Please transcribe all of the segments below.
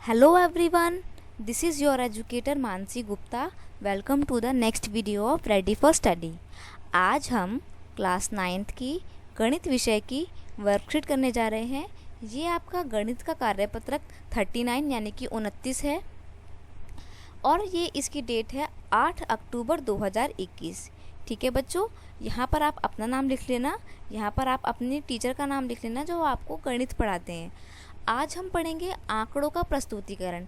Hello everyone, this is your educator Mansi Gupta. Welcome to the next video of ready for study. आज हम class 9th की गणित विषय की वर्कशीट करने जा रहे हैं. ये आपका गणित का कार्यपत्रक 39 यानी कि 29 है और ये इसकी डेट है 8 अक्टूबर 2021. ठीक है बच्चों, यहाँ पर आप अपना नाम लिख लेना, यहाँ पर आप अपनी टीचर का नाम लिख लेना जो आपको गणित पढ़ाते हैं. आज हम पढ़ेंगे आंकड़ों का प्रस्तुतिकरण.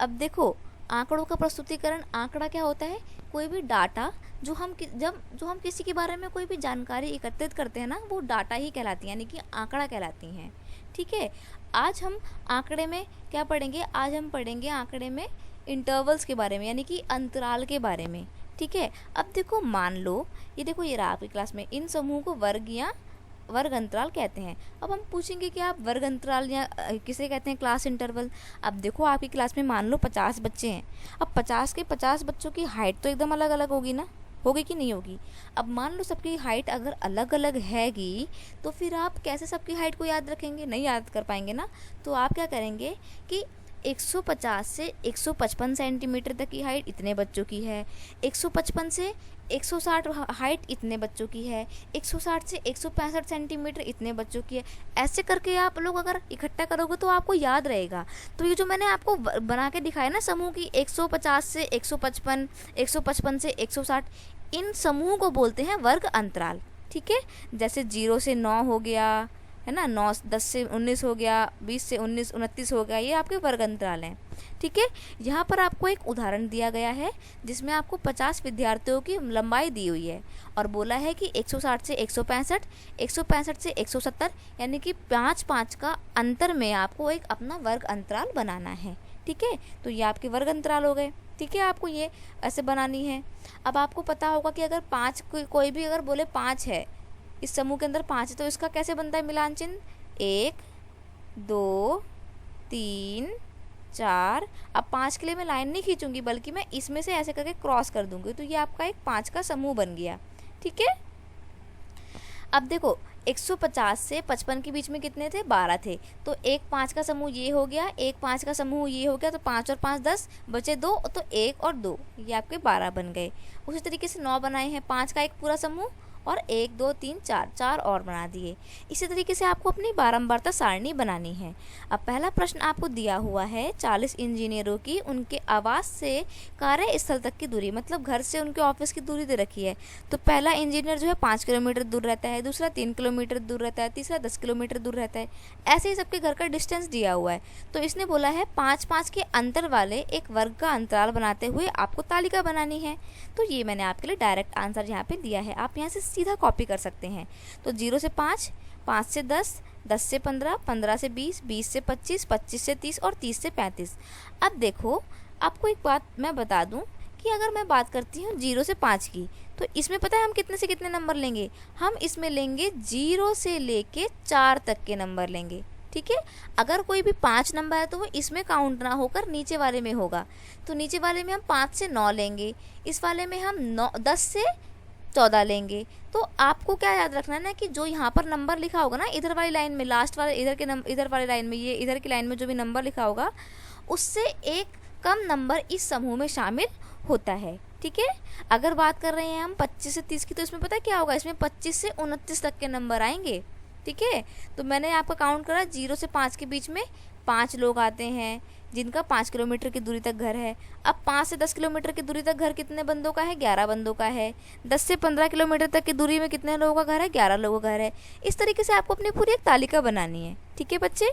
अब देखो, आंकड़ों का प्रस्तुतिकरण, आंकड़ा क्या होता है? कोई भी डाटा जो हम किसी के बारे में कोई भी जानकारी एकत्रित करते हैं ना, वो डाटा ही कहलाती है, यानी कि आंकड़ा कहलाती हैं. ठीक है, आज हम आंकड़े में क्या पढ़ेंगे? आज हम पढ़ेंगे आंकड़े में इंटरवल्स के बारे में, यानी कि अंतराल के बारे में. ठीक है, अब देखो, मान लो ये देखो, ये रहा आपकी क्लास में, इन समूह को वर्ग या वर्ग अंतराल कहते हैं. अब हम पूछेंगे कि आप वर्ग अंतराल या किसे कहते हैं क्लास इंटरवल. अब देखो, आपकी क्लास में मान लो 50 बच्चे हैं. अब 50 के 50 बच्चों की हाइट तो एकदम अलग अलग होगी ना, होगी कि नहीं होगी? अब मान लो सबकी हाइट अगर अलग अलग हैगी तो फिर आप कैसे सबकी हाइट को याद रखेंगे? नहीं याद कर पाएंगे ना. तो आप क्या करेंगे कि 150 से 155 सेंटीमीटर तक की हाइट इतने बच्चों की है, 155 से 160 हाइट इतने बच्चों की है, 160 से 165 सेंटीमीटर इतने बच्चों की है. ऐसे करके आप लोग अगर इकट्ठा करोगे तो आपको याद रहेगा. तो ये जो मैंने आपको बना के दिखाया ना समूह की, 150 से 155, 155 से 160, इन समूह को बोलते हैं वर्ग अंतराल. ठीक है, जैसे 0 से 9 हो गया है ना, 9 10 से 19 हो गया, 20 से 19 29 हो गया, ये आपके वर्ग अंतराल हैं. ठीक है, यहाँ पर आपको एक उदाहरण दिया गया है जिसमें आपको 50 विद्यार्थियों की लंबाई दी हुई है और बोला है कि 160 से 165, 165 से 170, यानी कि 5 का अंतर में आपको एक अपना वर्ग अंतराल बनाना है. ठीक है, तो ये आपके वर्ग अंतराल हो गए. ठीक है, आपको ये ऐसे बनानी है. अब आपको पता होगा कि अगर 5 कोई भी अगर बोले 5 है, इस समूह के अंदर 5 है, तो इसका कैसे बनता है मिलान चिन्ह? 1 2 3 4. अब 5 के लिए मैं लाइन नहीं खींचूंगी, बल्कि मैं इसमें से ऐसे करके क्रॉस कर दूंगी, तो ये आपका एक 5 का समूह बन गया. ठीक है, अब देखो, 150 से 55 के बीच में कितने थे? 12 थे. तो एक 5 का समूह ये हो गया, एक 5 का समूह ये हो गया, तो 5 और 5 10, बचे 2, तो 1 और 2, ये आपके 12 बन गए. उसी तरीके से 9 बनाए हैं, 5 का एक पूरा समूह और 1 2 3 4 और बना दिए. इसी तरीके से आपको अपनी बारंबारता सारणी बनानी है. अब पहला प्रश्न आपको दिया हुआ है, 40 इंजीनियरों की उनके आवास से कार्यस्थल तक की दूरी, मतलब घर से उनके ऑफिस की दूरी दे रखी है. तो पहला इंजीनियर जो है 5 किलोमीटर दूर रहता है, दूसरा 3 किलोमीटर दूर रहता है, तीसरा 10 किलोमीटर दूर रहता है. ऐसे ही सबके घर का डिस्टेंस दिया हुआ है. तो इसने बोला है 5 के अंतर वाले एक वर्ग का अंतराल बनाते हुए आपको तालिका बनानी है. तो ये मैंने आपके लिए डायरेक्ट आंसर यहाँ पे दिया है, आप यहाँ से सीधा कॉपी कर सकते हैं. तो 0 से 5, 5 से 10, 10 से 15, 15 से 20, 20 से 25, 25 से 30 और 30 से 35. अब देखो, आपको एक बात मैं बता दूं कि अगर मैं बात करती हूँ 0 से 5 की, तो इसमें पता है हम कितने से कितने नंबर लेंगे? हम इसमें लेंगे 0 से लेके 4 तक के नंबर लेंगे. ठीक है, अगर कोई भी 5 नंबर है तो वो इसमें काउंट ना होकर नीचे वाले में होगा. तो नीचे वाले में हम 5 से 9 लेंगे, इस वाले में हम 10 से 14 लेंगे. तो आपको क्या याद रखना है ना, कि जो यहाँ पर नंबर लिखा होगा ना इधर वाली लाइन में, लास्ट वाले इधर वाली लाइन में, ये इधर की लाइन में जो भी नंबर लिखा होगा उससे एक कम नंबर इस समूह में शामिल होता है. ठीक है, अगर बात कर रहे हैं हम 25 से 30 की, तो इसमें पता है क्या होगा? इसमें 25 से 29 तक के नंबर आएंगे. ठीक है, तो मैंने आपका काउंट करा, 0 से 5 के बीच में 5 लोग आते हैं जिनका 5 किलोमीटर की दूरी तक घर है. अब 5 से 10 किलोमीटर की दूरी तक घर कितने बंदों का है? 11 बंदों का है. 10 से 15 किलोमीटर तक की दूरी में कितने लोगों का घर है? 11 लोगों का घर है. इस तरीके से आपको अपनी पूरी एक तालिका बनानी है. ठीक है बच्चे,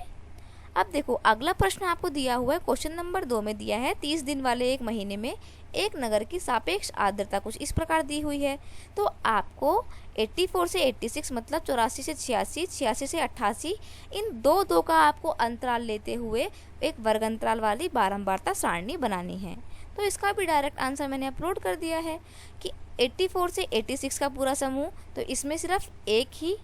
अब देखो, अगला प्रश्न आपको दिया हुआ है, क्वेश्चन नंबर 2 में दिया है 30 दिन वाले एक महीने में एक नगर की सापेक्ष आर्द्रता कुछ इस प्रकार दी हुई है. तो आपको 84 से 86, मतलब 84 से 86, 86 से 88, इन दो का आपको अंतराल लेते हुए एक वर्ग अंतराल वाली बारंबारता सारणी बनानी है. तो इसका भी डायरेक्ट आंसर मैंने अपलोड कर दिया है कि 84 से 86 का पूरा समूह, तो इसमें सिर्फ एक ही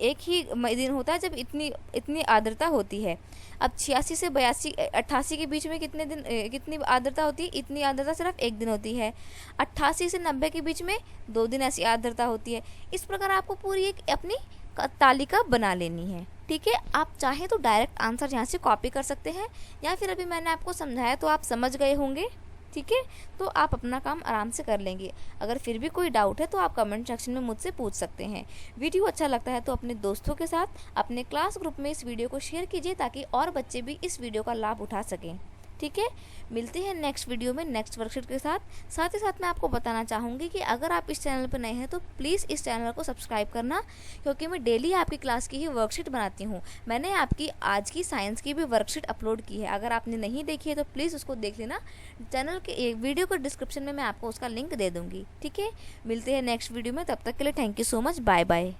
दिन होता है जब इतनी आर्द्रता होती है. अब 86 से 88 के बीच में कितनी आर्द्रता होती है? इतनी आर्द्रता सिर्फ एक दिन होती है. 88 से 90 के बीच में 2 दिन ऐसी आर्द्रता होती है. इस प्रकार आपको पूरी एक अपनी तालिका बना लेनी है। ठीक है, आप चाहें तो डायरेक्ट आंसर यहाँ से कॉपी कर सकते हैं, या फिर अभी मैंने आपको समझाया तो आप समझ गए होंगे। ठीक है, तो आप अपना काम आराम से कर लेंगे। अगर फिर भी कोई डाउट है तो आप कमेंट सेक्शन में मुझसे पूछ सकते हैं। वीडियो अच्छा लगता है तो अपने दोस्तों के साथ अपने क्लास ग्रुप में इस वीडियो को शेयर कीजिए, ताकि और बच्चे भी इस वीडियो का लाभ उठा सकें। ठीक है, मिलते हैं नेक्स्ट वीडियो में नेक्स्ट वर्कशीट के साथ। साथ ही साथ मैं आपको बताना चाहूँगी कि अगर आप इस चैनल पर नए हैं तो प्लीज़ इस चैनल को सब्सक्राइब करना, क्योंकि मैं डेली आपकी क्लास की ही वर्कशीट बनाती हूँ। मैंने आपकी आज की साइंस की भी वर्कशीट अपलोड की है, अगर आपने नहीं देखी है तो प्लीज़ उसको देख लेना। चैनल के वीडियो को डिस्क्रिप्शन में मैं आपको उसका लिंक दे दूँगी। ठीक है, मिलते हैं नेक्स्ट वीडियो में, तब तक के लिए thank you so much, bye bye.